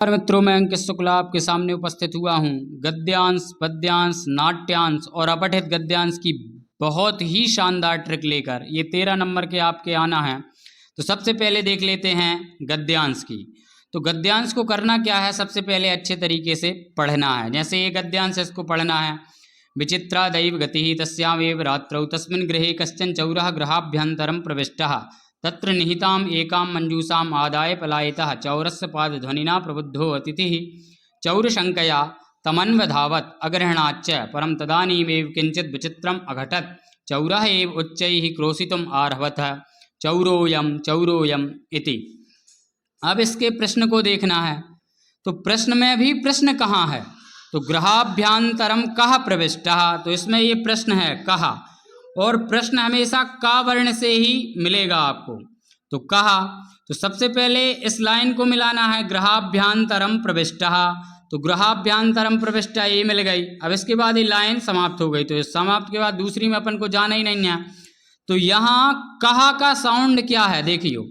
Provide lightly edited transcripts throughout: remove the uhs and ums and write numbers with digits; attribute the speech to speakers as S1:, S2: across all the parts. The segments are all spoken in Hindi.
S1: मित्रों, मैं अंकित शुक्ला आपके सामने उपस्थित हुआ हूँ गद्यांश, पद्यांश, नाट्यांश और अपठित गद्यांश की बहुत ही शानदार ट्रिक लेकर। ये 13 नंबर के आपके आना है। तो सबसे पहले देख लेते हैं गद्यांश की। तो गद्यांश को करना क्या है, सबसे पहले अच्छे तरीके से पढ़ना है। जैसे ये गद्यांश है, इसको पढ़ना है। विचित्रा दैव गति तस्यामेव रात्रौ तस्मिन् गृहे कश्चन चौरः गृहाभ्यन्तरं प्रविष्टः तत्र निहिताम एकाम मंजूषाम आदाय पलायितः चौरस्य पादध्वनिना प्रबुद्धो अतिथिः चौरशंकया तमन्वधावत् अग्रहणाच्च परं तदानीमेव किंचित् विचित्रम् अघटत् चौरः एव उच्चैः क्रोशितुम् आरभत चौरोयम इति। अब इसके प्रश्न को देखना है। तो प्रश्न में भी प्रश्न कहाँ है, तो गृहाभ्यंतरम कह प्रविष्टः, तो इसमें ये प्रश्न है कहा, और प्रश्न हमेशा का वर्ण से ही मिलेगा आपको। तो कहा, तो सबसे पहले इस लाइन को मिलाना है, गृहाभ्यंतरम प्रविष्टः। तो गृहाभ्यंतरम प्रविष्टः ये मिल गई। अब इसके बाद ये लाइन समाप्त हो गई। तो इस समाप्त के बाद दूसरी में अपन को जाना ही नहीं है। तो यहाँ कहा का साउंड क्या है, देखियो,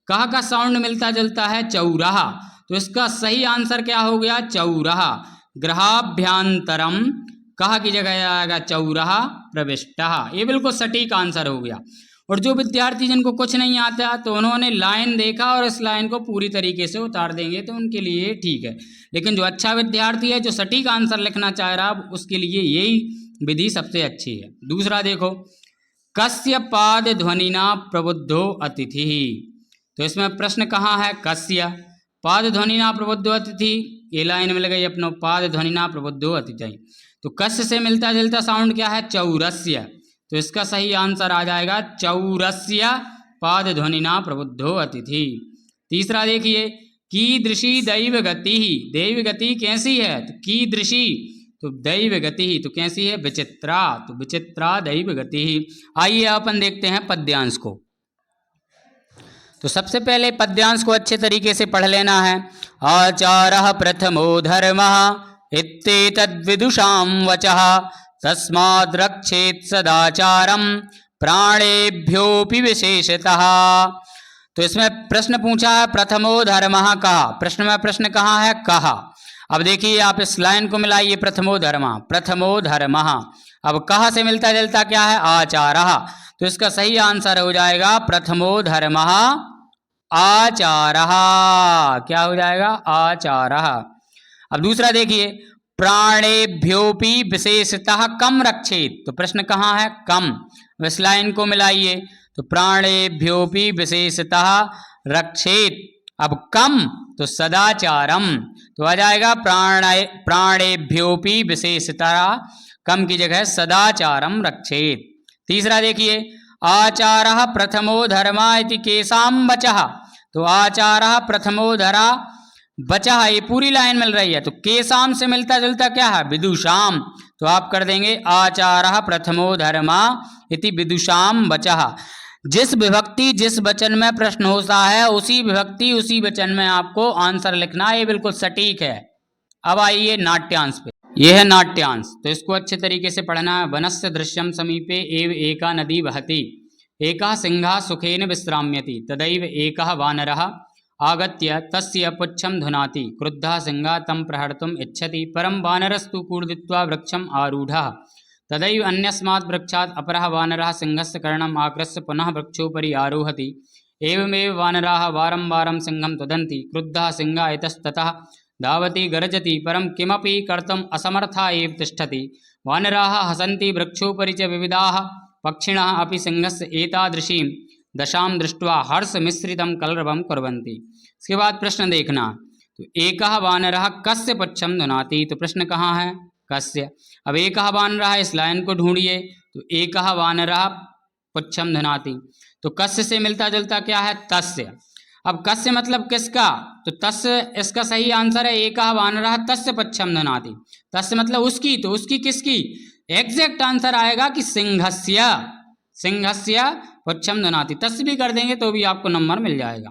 S1: कहा का साउंड मिलता जुलता है चौराहा। तो इसका सही आंसर क्या हो गया, चौराहा। गृहाभ्यंतरम कहा की जगह आएगा चौराहा प्रविष्टः। ये बिल्कुल सटीक आंसर हो गया। और जो विद्यार्थी जिनको कुछ नहीं आता तो उन्होंने लाइन देखा और इस लाइन को पूरी तरीके से उतार देंगे तो उनके लिए ठीक है। लेकिन जो अच्छा विद्यार्थी है, जो सटीक आंसर लिखना चाह रहा है, उसके लिए यही विधि सबसे अच्छी है। दूसरा देखो, कस्य पाद ध्वनिना प्रबुद्धो अतिथि। तो इसमें प्रश्न कहाँ है, कस्य पाद ध्वनिना प्रबुद्धो अतिथि। ये लाइन मिल गई अपनो, पाद ध्वनिना प्रबुद्धो अतिथि। तो कस्य से मिलता जुलता साउंड क्या है, चौरस्य। तो इसका सही आंसर आ जाएगा चौरस्य पाद ध्वनिना प्रबुद्धो अतिथि। तीसरा देखिए, कीदृशी दैव गति। दैव गति कैसी है, तो कीदृशी, तो दैव गति तो कैसी है, विचित्रा। तो विचित्रा दैव गति। आइए अपन देखते हैं पद्यांश को। तो सबसे पहले पद्यांश को अच्छे तरीके से पढ़ लेना है। आचारः प्रथमो धर्मः इत्येतद्विदुषां वचः तस्माद् रक्षेत् सदाचारं प्राणेभ्योऽपि विशेषतः। तो इसमें प्रश्न पूछा है प्रथमो धर्मः कहा। प्रश्न में प्रश्न कहाँ है, कहा। अब देखिए आप इस लाइन को मिलाइए, प्रथमो धर्मः, प्रथमो धर्मः। अब कहा से मिलता जुलता क्या है, आचारः। तो इसका सही आंसर हो जाएगा प्रथमो धर्मः आचारः। क्या हो जाएगा, आचारः। अब दूसरा देखिए, प्राणेभ्योपि विशेषतः कम रक्षेत। तो प्रश्न कहाँ है, कम। इस लाइन को मिलाइए, तो प्राणेभ्योपि विशेषतः रक्षेत। अब कम तो सदाचारम, तो आ जाएगा प्राणेभ्योपि विशेषतः, कम की जगह सदाचारम रक्षेत। तीसरा देखिए, आचारः प्रथमो धर्मा इति केसाम वचः। तो आचारः प्रथमो धरा बचा, ये पूरी लाइन मिल रही है। तो केसाम से मिलता जुलता क्या है, विदुषाम। तो आप कर देंगे आचारः प्रथमो धर्मा इति विदुषाम वचः। जिस विभक्ति जिस वचन में प्रश्न होता है, उसी विभक्ति उसी वचन में आपको आंसर लिखना है। ये बिल्कुल सटीक है। अब आइए नाट्यांश पे। यह है नाट्यांश। तो इसको अच्छे तरीके से पढ़ना है। वनस्य दृश्यम समीपे एव एका नदी वहति एकः सिंहः सुखेन विश्राम्यति तदैव एकः वानरः आगत्य तस्य पुच्छं धुनाति क्रुद्धः सिंहः तं प्रहर्तुम् इच्छति परं वानरस्तु कूर्दित्वा वृक्षम् आरूढः तदैव अन्यस्मात् वृक्षात् अपरः वानरः सिंहस्य कर्णम् आकृष्य पुनः वृक्षोपरि आरोहति एवमेव वानराः वारं वारं सिंहं तुदन्ति क्रुद्धः सिंहः इतस्ततः धावति गर्जति परं किमपि कर्तुम् असमर्थः एव तिष्ठति वानराः हसन्ति वृक्षोपरि च विविधाः पक्षिणः अपि सिंहस्य एतादृशीं दशां दृष्ट्वा हर्ष मिश्रितं कलरवं कुर्वन्ति। इसके बाद प्रश्न देखना। तो एकः वानरः कस्य पुच्छं धुनाति। तो प्रश्न कहाँ है, कस्य। अब एकः वानरः, इस लाइन को ढूंढिए। तो एकः वानरः पुच्छं धुनाति, तो कस्य से मिलता जुलता क्या है, तस्य। अब कस्य मतलब किसका, तो तस्य इसका सही आंसर है एकः वानरः तस्य पुच्छं धुनाति। तस्य मतलब उसकी, तो उसकी किसकी, एग्जैक्ट आंसर आएगा कि सिंहस्य, सिंहस्य पुच्छं धुनाति। तस्य भी कर देंगे तो भी आपको नंबर मिल जाएगा।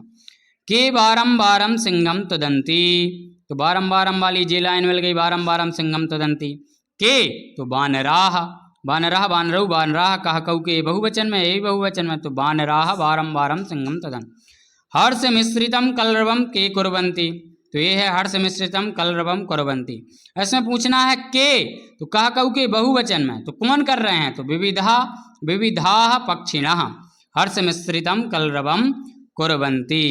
S1: के बारम बारम सिंहम तुदंती। तो बारम बारम वाली जे लाइन मिल गई, बारम बारम सिंहम तुदंती। के तो वानराः, वानराः वानरौ वानराः कह कऊ के बहुवचन में, यही बहुवचन में। तो वानराः वारं वारं सिंहं तदन्। हर्ष मिश्रितं कलरवं के कुर्वन्ति। तो ये है हर्ष मिश्रितम कलरवम कुर्वन्ति। इसमें पूछना है के, तो कह कहू के बहुवचन में, तो कौन कर रहे हैं, तो विविधा पक्षिणः हर्ष मिश्रितम कलरवम कुर्वन्ति।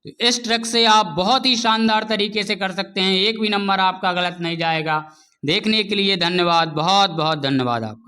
S1: तो इस ट्रिक से आप बहुत ही शानदार तरीके से कर सकते हैं, एक भी नंबर आपका गलत नहीं जाएगा। देखने के लिए धन्यवाद, बहुत बहुत धन्यवाद आपका।